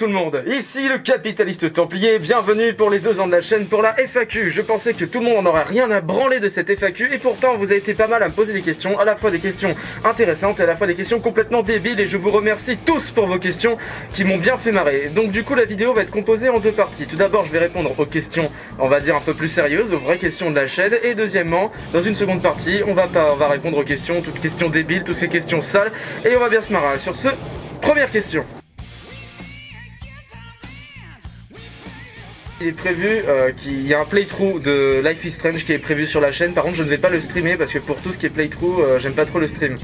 tout le monde, ici le capitaliste templier, bienvenue pour les 2 ans de la chaîne pour la FAQ. Je pensais que tout le monde en aurait rien à branler de cette FAQ et pourtant vous avez été pas mal à me poser des questions, à la fois des questions intéressantes et à la fois des questions complètement débiles et je vous remercie tous pour vos questions qui m'ont bien fait marrer. Donc du coup la vidéo va être composée en 2 parties. Tout d'abord je vais répondre aux questions, on va dire un peu plus sérieuses, aux vraies questions de la chaîne et deuxièmement, dans une seconde partie, on va répondre aux questions, toutes questions débiles, toutes ces questions sales et on va bien se marrer. Sur ce, première question. Il est prévu qu'il y a un playthrough de Life is Strange qui est prévu sur la chaîne. Par contre je ne vais pas le streamer parce que pour tout ce qui est playthrough j'aime pas trop le stream.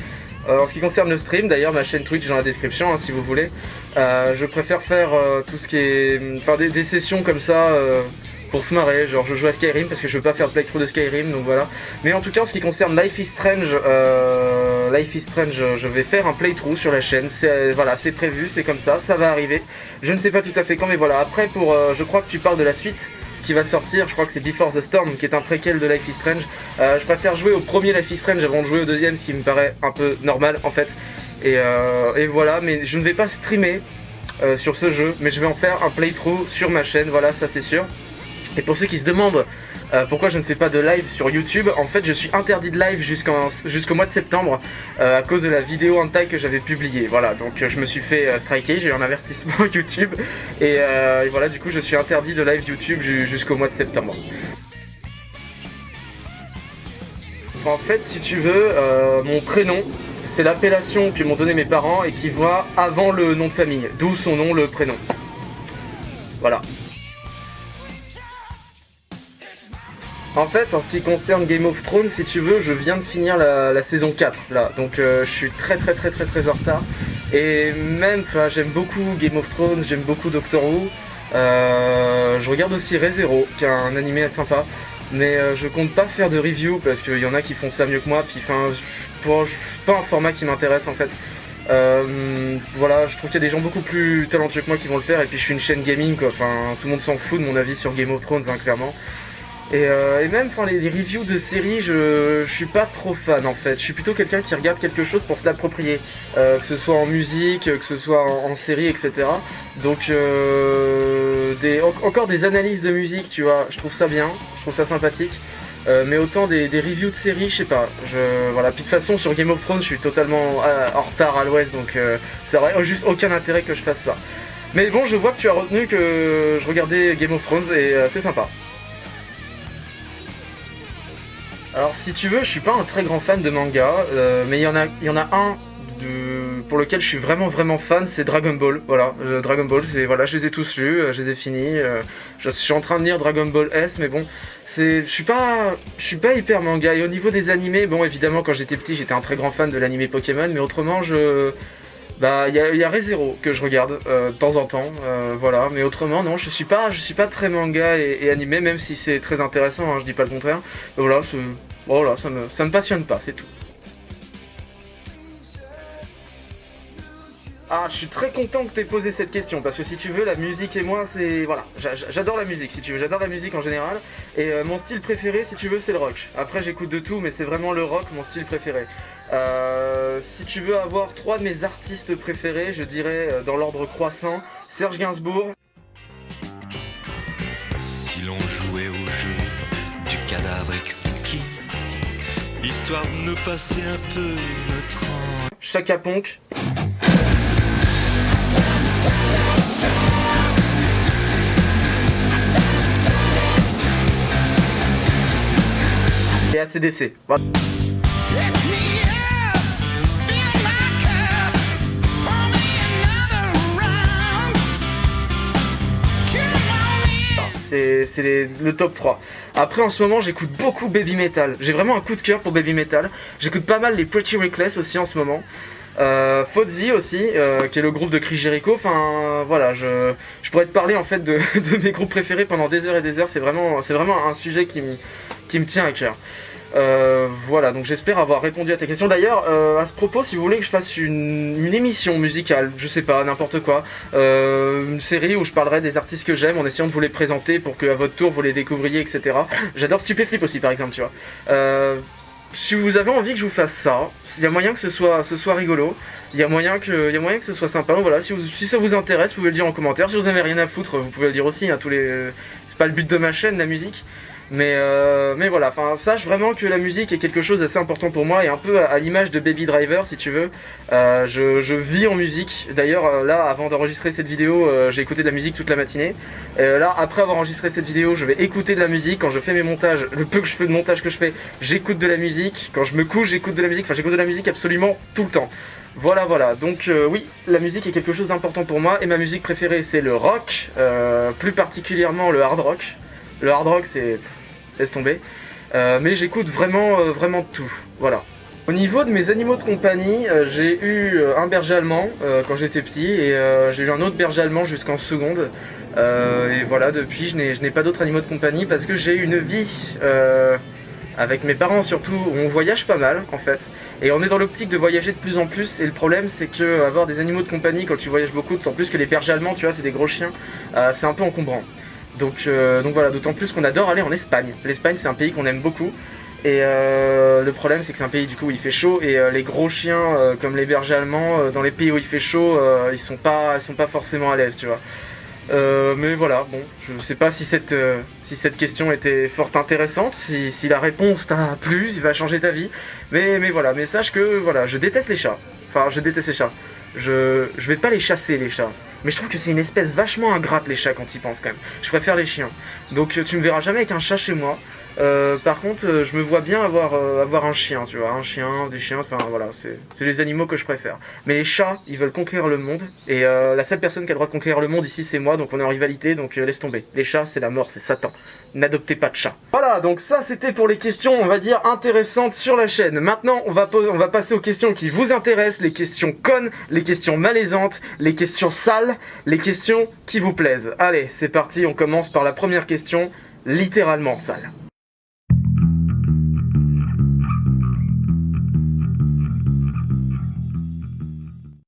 En ce qui concerne le stream, d'ailleurs ma chaîne Twitch dans la description si vous voulez. Je préfère faire tout ce qui est... Enfin des sessions comme ça pour se marrer, genre je joue à Skyrim parce que je veux pas faire le playthrough de Skyrim, donc voilà. Mais en tout cas en ce qui concerne Life is Strange, je vais faire un playthrough sur la chaîne, voilà, c'est prévu, c'est comme ça va arriver. Je ne sais pas tout à fait quand, mais voilà, après pour, je crois que tu parles de la suite qui va sortir, je crois que c'est Before the Storm qui est un préquel de Life is Strange. Je préfère jouer au premier Life is Strange avant de jouer au deuxième, ce qui me paraît un peu normal en fait. Et voilà, mais je ne vais pas streamer sur ce jeu, mais je vais en faire un playthrough sur ma chaîne, voilà, ça c'est sûr. Et pour ceux qui se demandent pourquoi je ne fais pas de live sur YouTube, en fait je suis interdit de live jusqu'au mois de septembre à cause de la vidéo hentai que j'avais publiée. Voilà, donc je me suis fait striker, j'ai eu un avertissement YouTube et voilà, du coup je suis interdit de live YouTube jusqu'au mois de septembre. En fait, si tu veux, mon prénom, c'est l'appellation que m'ont donné mes parents et qui va avant le nom de famille, d'où son nom, le prénom. Voilà. En fait, en ce qui concerne Game of Thrones, si tu veux, je viens de finir la saison 4, là, donc je suis très en retard. Et même, j'aime beaucoup Game of Thrones, j'aime beaucoup Doctor Who. Je regarde aussi Re:Zero, qui est un animé assez sympa. Mais je compte pas faire de review, parce qu'il y en a qui font ça mieux que moi, puis c'est pas un format qui m'intéresse en fait. Voilà, je trouve qu'il y a des gens beaucoup plus talentueux que moi qui vont le faire, et puis je suis une chaîne gaming quoi, enfin tout le monde s'en fout de mon avis sur Game of Thrones, clairement. Et même les reviews de séries, je suis pas trop fan en fait. Je suis plutôt quelqu'un qui regarde quelque chose pour se l'approprier, que ce soit en musique, que ce soit en série, etc. Donc encore des analyses de musique, tu vois, je trouve ça bien, je trouve ça sympathique. Mais autant des reviews de séries, je sais pas. Voilà. Puis de toute façon sur Game of Thrones, je suis totalement en retard à l'ouest, donc ça aurait juste aucun intérêt que je fasse ça. Mais bon, je vois que tu as retenu que je regardais Game of Thrones et c'est sympa. Alors si tu veux, je suis pas un très grand fan de manga, mais il y en a un pour lequel je suis vraiment fan, c'est Dragon Ball. Voilà, Dragon Ball, voilà, je les ai tous lus, je les ai finis. Je suis en train de lire Dragon Ball S, mais bon, je suis pas hyper manga. Et au niveau des animés, bon évidemment quand j'étais petit, j'étais un très grand fan de l'animé Pokémon, mais autrement il y a Re:Zero que je regarde de temps en temps, voilà, mais autrement non, je suis pas très manga et animé, même si c'est très intéressant, je dis pas le contraire. Mais voilà, ça me passionne pas, c'est tout. Ah, je suis très content que tu aies posé cette question, parce que si tu veux, la musique et moi, c'est... Voilà, j'adore la musique, si tu veux, j'adore la musique en général, et mon style préféré, si tu veux, c'est le rock. Après, j'écoute de tout, mais c'est vraiment le rock, mon style préféré. Si tu veux avoir 3 de mes artistes préférés, je dirais, dans l'ordre croissant, Serge Gainsbourg. Si l'on jouait au jeu du cadavre exquis, histoire de nous passer un peu notre temps. Chaka Ponk. Et AC/DC. Voilà. C'est le top 3. Après en ce moment j'écoute beaucoup Baby Metal. J'ai vraiment un coup de cœur pour Baby Metal. J'écoute pas mal les Pretty Reckless aussi en ce moment. Fozzy aussi, qui est le groupe de Chris Jericho. Enfin voilà, je pourrais te parler en fait de mes groupes préférés pendant des heures et des heures. C'est vraiment un sujet qui me tient à cœur. Voilà, donc j'espère avoir répondu à ta question. D'ailleurs, à ce propos, si vous voulez que je fasse une émission musicale, je sais pas, n'importe quoi, une série où je parlerai des artistes que j'aime en essayant de vous les présenter pour qu'à votre tour vous les découvriez, etc. J'adore Stupéflip aussi par exemple, tu vois. si vous avez envie que je vous fasse ça, il y a moyen que ce soit rigolo, il y a moyen que ce soit sympa. Donc voilà, si ça vous intéresse, vous pouvez le dire en commentaire. Si vous avez rien à foutre, vous pouvez le dire aussi, hein, c'est pas le but de ma chaîne, la musique. Mais voilà, enfin, sache vraiment que la musique est quelque chose d'assez important pour moi, et un peu à l'image de Baby Driver, si tu veux. Je vis en musique. D'ailleurs, là, avant d'enregistrer cette vidéo, j'ai écouté de la musique toute la matinée. Là, après avoir enregistré cette vidéo, je vais écouter de la musique. Quand je fais mes montages, le peu que je fais de montage que je fais, j'écoute de la musique. Quand je me couche, j'écoute de la musique. Enfin, j'écoute de la musique absolument tout le temps. Voilà, donc oui, la musique est quelque chose d'important pour moi, et ma musique préférée, c'est le rock, plus particulièrement le hard rock. Le hard rock, c'est... laisse tomber. Mais j'écoute vraiment tout. Voilà. Au niveau de mes animaux de compagnie, j'ai eu un berger allemand quand j'étais petit, et j'ai eu un autre berger allemand jusqu'en seconde. Et voilà, depuis je n'ai pas d'autres animaux de compagnie parce que j'ai une vie avec mes parents surtout, où on voyage pas mal en fait. Et on est dans l'optique de voyager de plus en plus, et le problème c'est que avoir des animaux de compagnie quand tu voyages beaucoup, d'autant plus que les bergers allemands, tu vois, c'est des gros chiens, c'est un peu encombrant. Donc voilà, d'autant plus qu'on adore aller en Espagne. L'Espagne, c'est un pays qu'on aime beaucoup. Et le problème, c'est que c'est un pays du coup où il fait chaud, et les gros chiens comme les bergers allemands, dans les pays où il fait chaud, ils sont pas forcément à l'aise, tu vois. Mais voilà, bon, je sais pas si cette question était fort intéressante, si la réponse t'a plu, si va changer ta vie. Mais voilà, mais sache que voilà, je déteste les chats. Enfin, je déteste les chats. Je vais pas les chasser, les chats. Mais je trouve que c'est une espèce vachement ingrate, les chats, quand ils pensent quand même. Je préfère les chiens. Donc tu me verras jamais avec un chat chez moi. Par contre, je me vois bien avoir un chien, tu vois, un chien, des chiens, enfin voilà, c'est les animaux que je préfère. Mais les chats, ils veulent conquérir le monde, et la seule personne qui a le droit de conquérir le monde ici, c'est moi, donc on est en rivalité, donc laisse tomber. Les chats, c'est la mort, c'est Satan. N'adoptez pas de chat. Voilà, donc ça c'était pour les questions, on va dire, intéressantes sur la chaîne. Maintenant, on va passer aux questions qui vous intéressent, les questions connes, les questions malaisantes, les questions sales, les questions qui vous plaisent. Allez, c'est parti, on commence par la première question, littéralement sale.